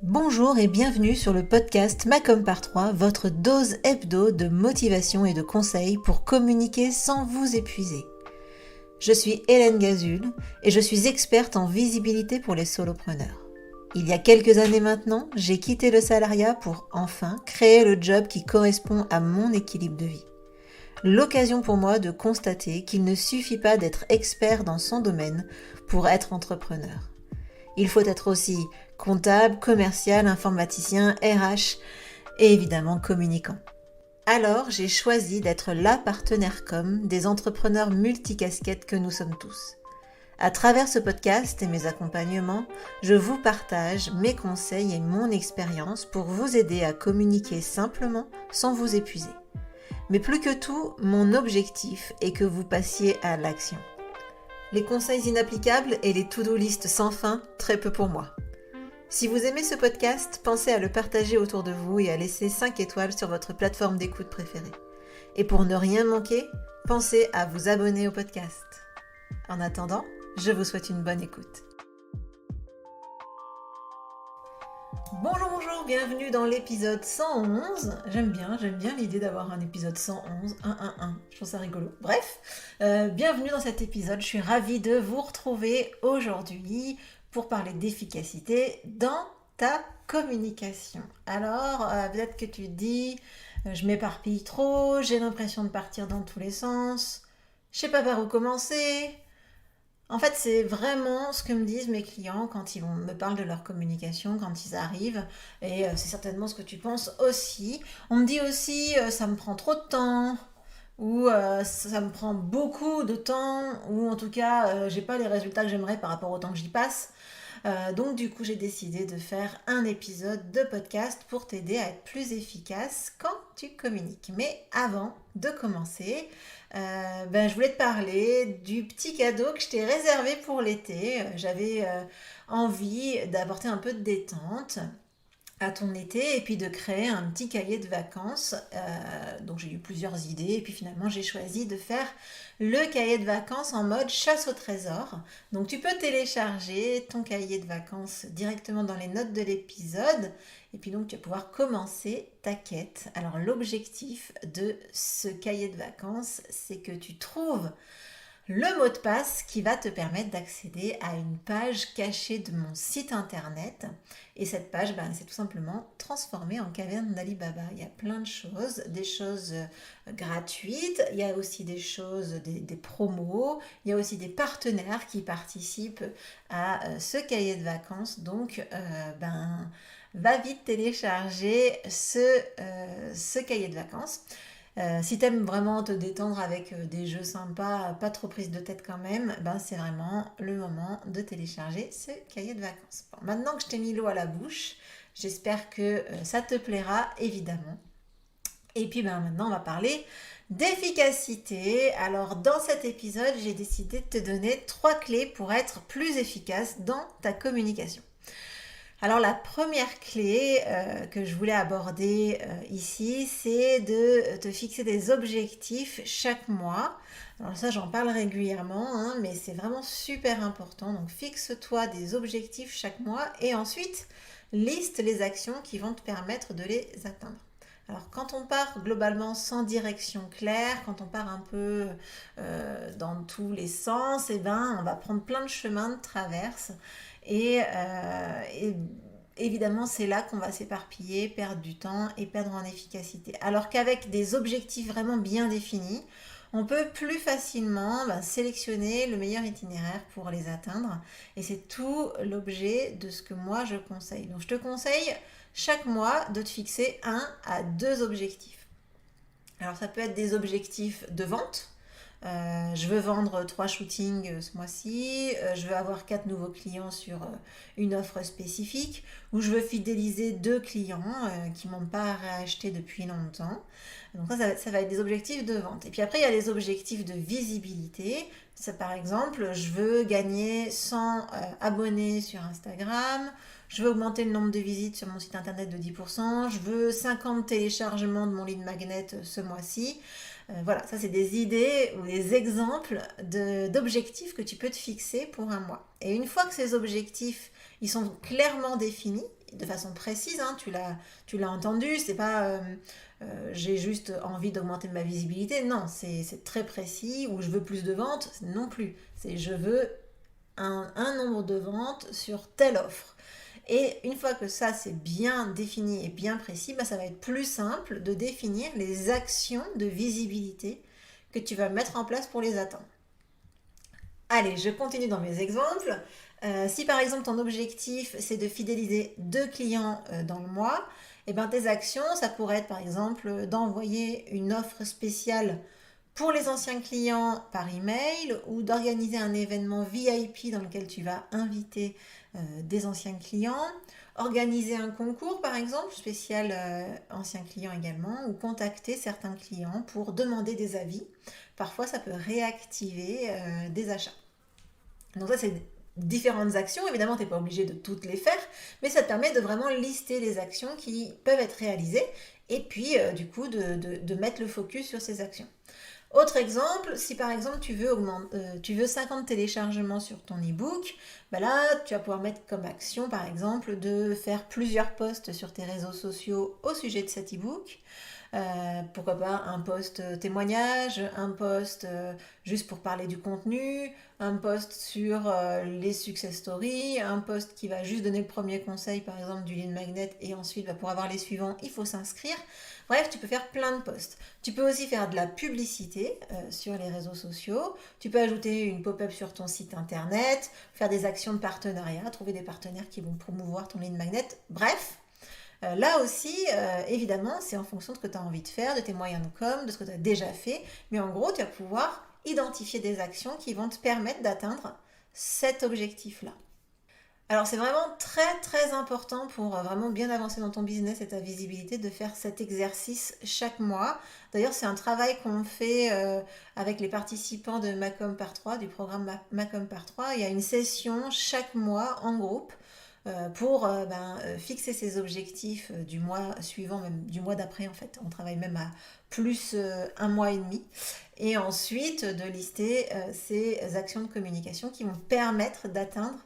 Bonjour et bienvenue sur le podcast Macom par 3, votre dose hebdo de motivation et de conseils pour communiquer sans vous épuiser. Je suis Hélène Gazul et je suis experte en visibilité pour les solopreneurs. Il y a quelques années maintenant, j'ai quitté le salariat pour enfin créer le job qui correspond à mon équilibre de vie. L'occasion pour moi de constater qu'il ne suffit pas d'être expert dans son domaine pour être entrepreneur. Il faut être aussi comptable, commercial, informaticien, RH et évidemment communicant. Alors, j'ai choisi d'être la partenaire com des entrepreneurs multicasquettes que nous sommes tous. À travers ce podcast et mes accompagnements, je vous partage mes conseils et mon expérience pour vous aider à communiquer simplement sans vous épuiser. Mais plus que tout, mon objectif est que vous passiez à l'action. Les conseils inapplicables et les to-do list sans fin, très peu pour moi. Si vous aimez ce podcast, pensez à le partager autour de vous et à laisser 5 étoiles sur votre plateforme d'écoute préférée. Et pour ne rien manquer, pensez à vous abonner au podcast. En attendant, je vous souhaite une bonne écoute. Bonjour, bienvenue dans l'épisode 111. J'aime bien l'idée d'avoir un épisode 111, 111, je trouve ça rigolo. Bref, bienvenue dans cet épisode, je suis ravie de vous retrouver aujourd'hui pour parler d'efficacité dans ta communication. Alors, peut-être que tu te dis, je m'éparpille trop, j'ai l'impression de partir dans tous les sens, je sais pas par où commencer. En fait, c'est vraiment ce que me disent mes clients quand ils me parlent de leur communication, quand ils arrivent. Et c'est certainement ce que tu penses aussi. On me dit aussi, ça me prend trop de temps, ou ça me prend beaucoup de temps, ou en tout cas, j'ai pas les résultats que j'aimerais par rapport au temps que j'y passe. Donc du coup, j'ai décidé de faire un épisode de podcast pour t'aider à être plus efficace quand tu communiques. Mais avant de commencer, je voulais te parler du petit cadeau que je t'ai réservé pour l'été. J'avais envie d'apporter un peu de détente à ton été et puis de créer un petit cahier de vacances. Donc j'ai eu plusieurs idées et puis finalement j'ai choisi de faire le cahier de vacances en mode chasse au trésor. Donc tu peux télécharger ton cahier de vacances directement dans les notes de l'épisode et puis donc tu vas pouvoir commencer ta quête. Alors l'objectif de ce cahier de vacances, c'est que tu trouves le mot de passe qui va te permettre d'accéder à une page cachée de mon site internet. Et cette page, c'est tout simplement transformée en caverne d'Ali Baba. Il y a plein de choses, des choses gratuites, il y a aussi des choses, des promos, il y a aussi des partenaires qui participent à ce cahier de vacances. Donc, va vite télécharger ce cahier de vacances. Si t'aimes vraiment te détendre avec des jeux sympas, pas trop prise de tête quand même, c'est vraiment le moment de télécharger ce cahier de vacances. Bon, maintenant que je t'ai mis l'eau à la bouche, j'espère que ça te plaira évidemment. Et puis maintenant on va parler d'efficacité. Alors dans cet épisode, j'ai décidé de te donner 3 clés pour être plus efficace dans ta communication. Alors la première clé que je voulais aborder ici, c'est de te fixer des objectifs chaque mois. Alors ça, j'en parle régulièrement, mais c'est vraiment super important. Donc fixe-toi des objectifs chaque mois et ensuite liste les actions qui vont te permettre de les atteindre. Alors quand on part globalement sans direction claire, quand on part un peu dans tous les sens, on va prendre plein de chemins de traverse. Et évidemment, c'est là qu'on va s'éparpiller, perdre du temps et perdre en efficacité. Alors qu'avec des objectifs vraiment bien définis, on peut plus facilement sélectionner le meilleur itinéraire pour les atteindre. Et c'est tout l'objet de ce que moi je conseille. Donc je te conseille chaque mois de te fixer 1 à 2 objectifs. Alors ça peut être des objectifs de vente. Je veux vendre 3 shootings ce mois-ci, je veux avoir 4 nouveaux clients sur une offre spécifique, ou je veux fidéliser 2 clients qui ne m'ont pas racheté depuis longtemps. Donc ça va être des objectifs de vente. Et puis après, il y a les objectifs de visibilité. Ça, par exemple, je veux gagner 100 abonnés sur Instagram, je veux augmenter le nombre de visites sur mon site internet de 10%, je veux 50 téléchargements de mon lead magnet ce mois-ci. Voilà, ça c'est des idées ou des exemples d'objectifs que tu peux te fixer pour un mois. Et une fois que ces objectifs, ils sont clairement définis, de façon précise, hein, tu l'as entendu, c'est pas j'ai juste envie d'augmenter ma visibilité, non, c'est très précis, ou je veux plus de ventes, non plus. C'est je veux un nombre de ventes sur telle offre. Et une fois que ça c'est bien défini et bien précis, bah, ça va être plus simple de définir les actions de visibilité que tu vas mettre en place pour les atteindre. Allez, je continue dans mes exemples. Si par exemple ton objectif c'est de fidéliser 2 clients dans le mois, et ben tes actions, ça pourrait être par exemple d'envoyer une offre spéciale pour les anciens clients par email ou d'organiser un événement VIP dans lequel tu vas inviter des anciens clients, organiser un concours par exemple spécial anciens clients également ou contacter certains clients pour demander des avis. Parfois ça peut réactiver des achats. Donc ça c'est différentes actions, évidemment tu n'es pas obligé de toutes les faire, mais ça te permet de vraiment lister les actions qui peuvent être réalisées et puis du coup de mettre le focus sur ces actions. Autre exemple, si par exemple tu veux 50 téléchargements sur ton e-book, bah là tu vas pouvoir mettre comme action par exemple de faire plusieurs posts sur tes réseaux sociaux au sujet de cet e-book. Pourquoi pas un post témoignage, un post juste pour parler du contenu, un post sur les success stories, un post qui va juste donner le premier conseil par exemple du lead magnet et ensuite pour avoir les suivants il faut s'inscrire. Bref, tu peux faire plein de posts. Tu peux aussi faire de la publicité sur les réseaux sociaux. Tu peux ajouter une pop-up sur ton site internet, faire des actions de partenariat, trouver des partenaires qui vont promouvoir ton lead magnet. Bref, là aussi, évidemment, c'est en fonction de ce que tu as envie de faire, de tes moyens de com, de ce que tu as déjà fait. Mais en gros, tu vas pouvoir identifier des actions qui vont te permettre d'atteindre cet objectif-là. Alors c'est vraiment très très important pour vraiment bien avancer dans ton business et ta visibilité de faire cet exercice chaque mois. D'ailleurs c'est un travail qu'on fait avec les participants de Macom par 3, du programme Macom par 3. Il y a une session chaque mois en groupe pour fixer ses objectifs du mois suivant, même du mois d'après en fait. On travaille même à plus un mois et demi. Et ensuite de lister ces actions de communication qui vont permettre d'atteindre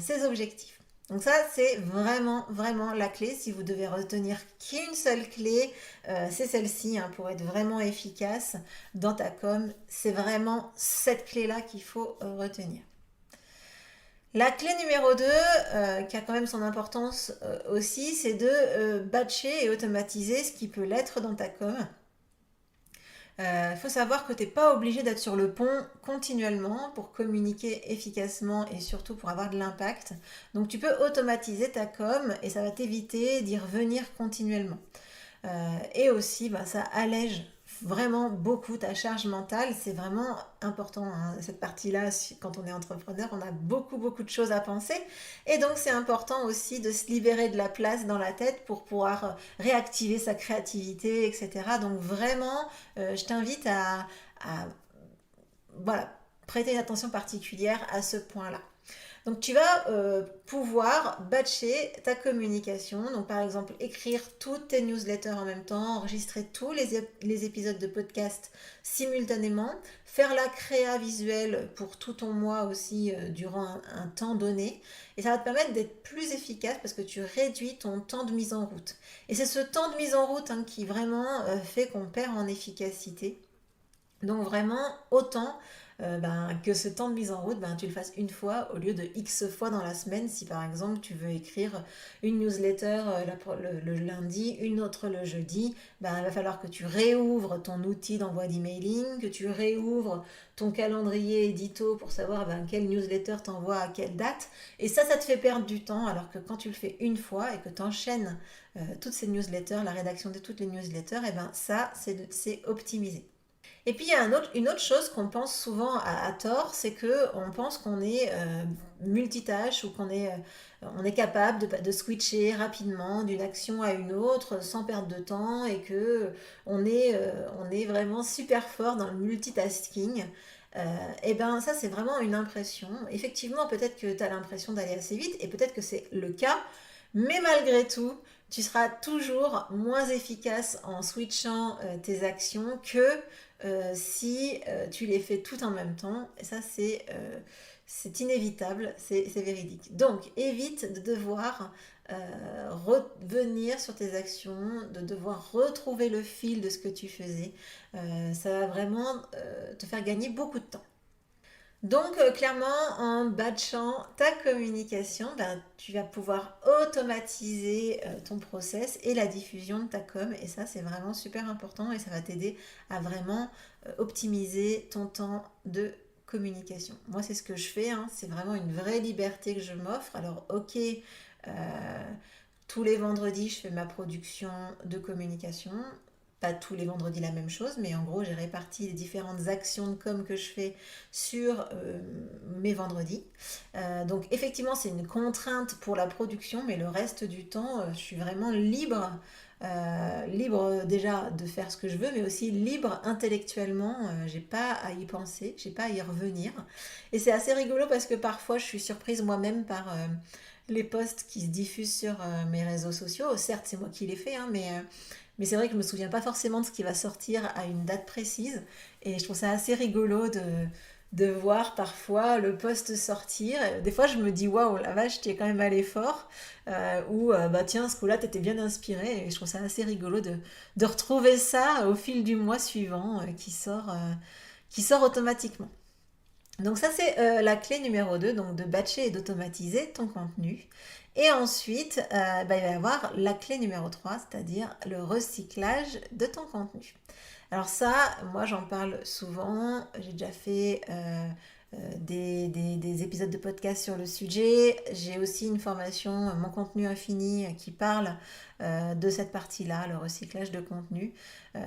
ces objectifs. Donc ça, c'est vraiment, vraiment la clé. Si vous devez retenir qu'une seule clé, c'est celle-ci pour être vraiment efficace dans ta com. C'est vraiment cette clé-là qu'il faut retenir. La clé numéro 2, qui a quand même son importance aussi, c'est de batcher et automatiser ce qui peut l'être dans ta com. Faut savoir que tu n'es pas obligé d'être sur le pont continuellement pour communiquer efficacement et surtout pour avoir de l'impact. Donc tu peux automatiser ta com et ça va t'éviter d'y revenir continuellement. Et aussi, ça allège vraiment beaucoup ta charge mentale. C'est vraiment important, cette partie-là, quand on est entrepreneur, on a beaucoup, beaucoup de choses à penser. Et donc, c'est important aussi de se libérer de la place dans la tête pour pouvoir réactiver sa créativité, etc. Donc, vraiment, je t'invite à prêter une attention particulière à ce point-là. Donc tu vas pouvoir batcher ta communication. Donc par exemple, écrire toutes tes newsletters en même temps, enregistrer tous les épisodes de podcast simultanément, faire la créa visuelle pour tout ton mois aussi durant un temps donné. Et ça va te permettre d'être plus efficace parce que tu réduis ton temps de mise en route. Et c'est ce temps de mise en route qui vraiment fait qu'on perd en efficacité. Donc vraiment, autant que ce temps de mise en route, tu le fasses une fois au lieu de X fois dans la semaine. Si par exemple tu veux écrire une newsletter le lundi, une autre le jeudi, il va falloir que tu réouvres ton outil d'envoi d'emailing, que tu réouvres ton calendrier édito pour savoir quelle newsletter t'envoie à quelle date. Et ça te fait perdre du temps, alors que quand tu le fais une fois et que tu enchaînes toutes ces newsletters, la rédaction de toutes les newsletters, ça c'est optimisé. Et puis il y a une autre chose qu'on pense souvent à tort, c'est qu'on pense qu'on est multitâche ou qu'on est, on est capable de switcher rapidement d'une action à une autre sans perdre de temps et qu'on est vraiment super fort dans le multitasking. Ça c'est vraiment une impression. Effectivement, peut-être que tu as l'impression d'aller assez vite et peut-être que c'est le cas, mais malgré tout, tu seras toujours moins efficace en switchant tes actions que si tu les fais tout en même temps. Et ça, c'est inévitable, c'est véridique. Donc, évite de devoir revenir sur tes actions, de devoir retrouver le fil de ce que tu faisais. Ça va vraiment te faire gagner beaucoup de temps. Donc, clairement, en batchant ta communication, ben, tu vas pouvoir automatiser ton process et la diffusion de ta com. Et ça, c'est vraiment super important et ça va t'aider à vraiment optimiser ton temps de communication. Moi, c'est ce que je fais, hein. C'est vraiment une vraie liberté que je m'offre. Alors, ok, tous les vendredis, je fais ma production de communication. Pas tous les vendredis la même chose, mais en gros, j'ai réparti les différentes actions de com que je fais sur mes vendredis. Donc, effectivement, c'est une contrainte pour la production, mais le reste du temps, je suis vraiment libre. Libre déjà de faire ce que je veux, mais aussi libre intellectuellement. J'ai pas à y penser, j'ai pas à y revenir. Et c'est assez rigolo parce que parfois, je suis surprise moi-même par les posts qui se diffusent sur mes réseaux sociaux. Certes, c'est moi qui les fais, hein, mais c'est vrai que je me souviens pas forcément de ce qui va sortir à une date précise. Et je trouve ça assez rigolo de voir parfois le post sortir. Des fois, je me dis, waouh, la vache, tu es quand même allé fort. Ou, bah tiens, ce coup-là, tu étais bien inspiré. Et je trouve ça assez rigolo de retrouver ça au fil du mois suivant qui sort automatiquement. Donc ça c'est la clé numéro 2, donc de batcher et d'automatiser ton contenu. Et ensuite, bah, il va y avoir la clé numéro 3, c'est-à-dire le recyclage de ton contenu. Alors ça, moi j'en parle souvent, j'ai déjà fait des épisodes de podcast sur le sujet. J'ai aussi une formation, Mon contenu infini, qui parle de cette partie-là, le recyclage de contenu. Euh,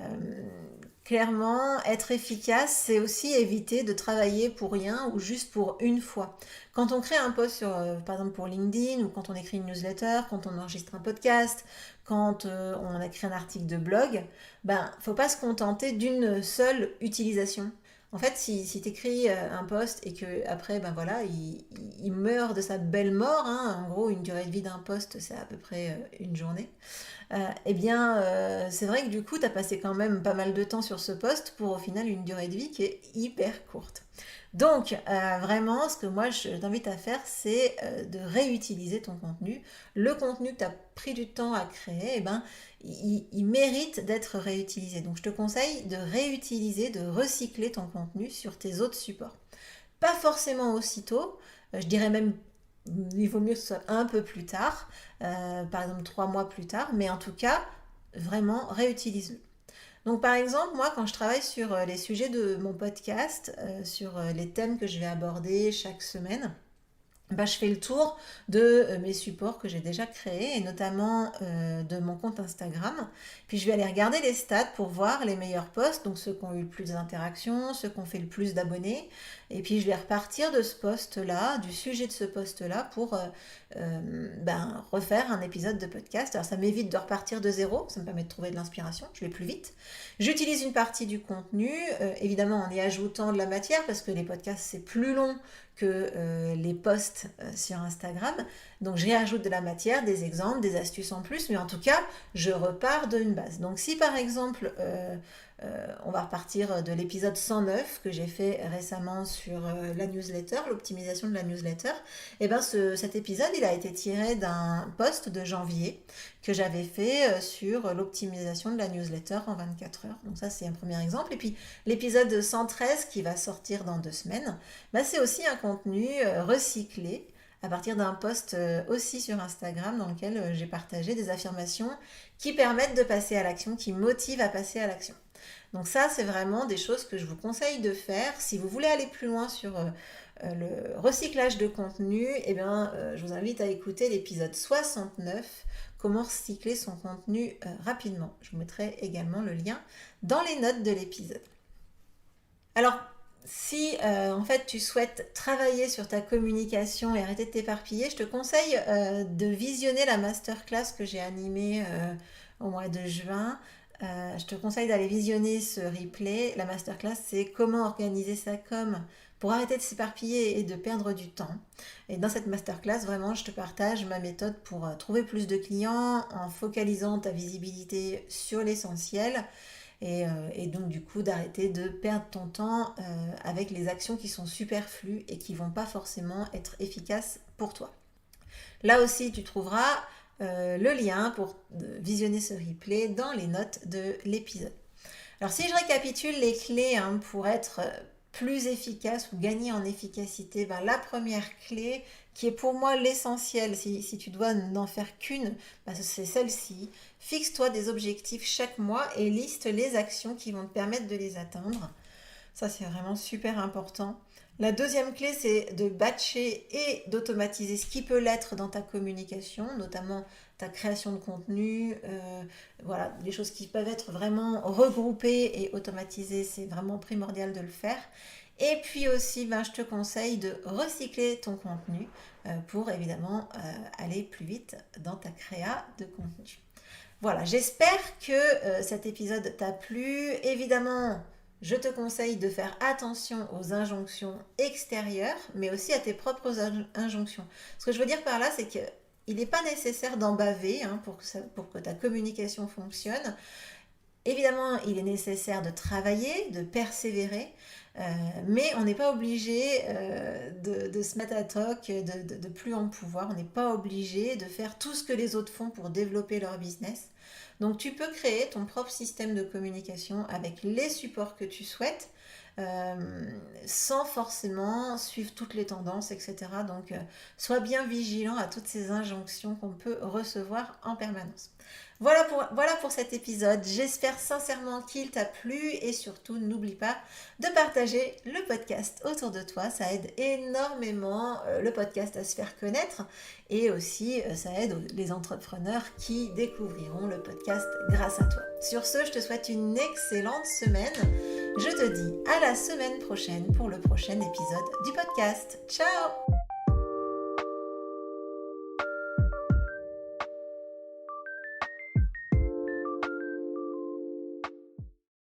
Clairement, être efficace, c'est aussi éviter de travailler pour rien ou juste pour une fois. Quand on crée un post sur, par exemple pour LinkedIn, ou quand on écrit une newsletter, quand on enregistre un podcast, quand on a créé un article de blog, ben, faut pas se contenter d'une seule utilisation. En fait, si tu écris un post et que après, ben voilà, il meurt de sa belle mort, hein, en gros, une durée de vie d'un post, c'est à peu près une journée. Eh bien, c'est vrai que du coup, tu as passé quand même pas mal de temps sur ce poste pour au final une durée de vie qui est hyper courte. Donc, vraiment, ce que moi je t'invite à faire, c'est de réutiliser ton contenu. Le contenu que tu as pris du temps à créer, eh ben, il mérite d'être réutilisé. Donc, je te conseille de réutiliser, de recycler ton contenu sur tes autres supports. Pas forcément aussitôt, je dirais même il vaut mieux que ce soit un peu plus tard, par exemple 3 mois plus tard, mais en tout cas, vraiment réutilise-le. Donc par exemple, moi quand je travaille sur les sujets de mon podcast, sur les thèmes que je vais aborder chaque semaine, bah, je fais le tour de mes supports que j'ai déjà créés et notamment de mon compte Instagram. Puis je vais aller regarder les stats pour voir les meilleurs posts, donc ceux qui ont eu le plus d'interactions, ceux qui ont fait le plus d'abonnés. Et puis je vais repartir de ce post-là, du sujet de ce post-là pour ben, refaire un épisode de podcast. Alors ça m'évite de repartir de zéro, ça me permet de trouver de l'inspiration, je vais plus vite. J'utilise une partie du contenu, évidemment en y ajoutant de la matière parce que les podcasts c'est plus long que les posts sur Instagram. Donc j'y ajoute de la matière, des exemples, des astuces en plus, mais en tout cas, je repars d'une base. Donc si par exemple, on va repartir de l'épisode 109 que j'ai fait récemment sur la newsletter, l'optimisation de la newsletter, et ben cet épisode, il a été tiré d'un post de janvier que j'avais fait sur l'optimisation de la newsletter en 24 heures. Donc ça, c'est un premier exemple. Et puis l'épisode 113 qui va sortir dans 2 semaines, bah, c'est aussi un contenu recyclé à partir d'un post aussi sur Instagram dans lequel j'ai partagé des affirmations qui permettent de passer à l'action, qui motivent à passer à l'action. Donc ça, c'est vraiment des choses que je vous conseille de faire. Si vous voulez aller plus loin sur le recyclage de contenu, eh bien, je vous invite à écouter l'épisode 69, comment recycler son contenu rapidement. Je vous mettrai également le lien dans les notes de l'épisode. Alors, si en fait tu souhaites travailler sur ta communication et arrêter de t'éparpiller, je te conseille de visionner la masterclass que j'ai animée au mois de juin. Je te conseille d'aller visionner ce replay. La masterclass, c'est comment organiser sa com pour arrêter de s'éparpiller et de perdre du temps. Et dans cette masterclass, vraiment, je te partage ma méthode pour trouver plus de clients en focalisant ta visibilité sur l'essentiel et donc du coup d'arrêter de perdre ton temps avec les actions qui sont superflues et qui vont pas forcément être efficaces pour toi. Là aussi, tu trouveras le lien pour visionner ce replay dans les notes de l'épisode. Alors si je récapitule les clés pour être plus efficace ou gagner en efficacité, la première clé qui est pour moi l'essentiel, si tu dois n'en faire qu'une, c'est celle-ci. Fixe-toi des objectifs chaque mois et liste les actions qui vont te permettre de les atteindre. Ça, c'est vraiment super important. La deuxième clé, c'est de batcher et d'automatiser ce qui peut l'être dans ta communication, notamment ta création de contenu, voilà, les choses qui peuvent être vraiment regroupées et automatisées, c'est vraiment primordial de le faire. Et puis aussi, je te conseille de recycler ton contenu pour évidemment aller plus vite dans ta créa de contenu. Voilà, j'espère que cet épisode t'a plu. Évidemment, je te conseille de faire attention aux injonctions extérieures, mais aussi à tes propres injonctions. Ce que je veux dire par là, c'est qu'il n'est pas nécessaire d'en baver pour que ta communication fonctionne. Évidemment, il est nécessaire de travailler, de persévérer, mais on n'est pas obligé de se mettre à toc, de plus en pouvoir. On n'est pas obligé de faire tout ce que les autres font pour développer leur business. Donc tu peux créer ton propre système de communication avec les supports que tu souhaites, sans forcément suivre toutes les tendances, etc. Donc sois bien vigilant à toutes ces injonctions qu'on peut recevoir en permanence. Voilà pour cet épisode. J'espère sincèrement qu'il t'a plu et surtout n'oublie pas de partager le podcast autour de toi. Ça aide énormément le podcast à se faire connaître et aussi ça aide les entrepreneurs qui découvriront le podcast grâce à toi. Sur ce, je te souhaite une excellente semaine. Je te dis à la semaine prochaine pour le prochain épisode du podcast. Ciao!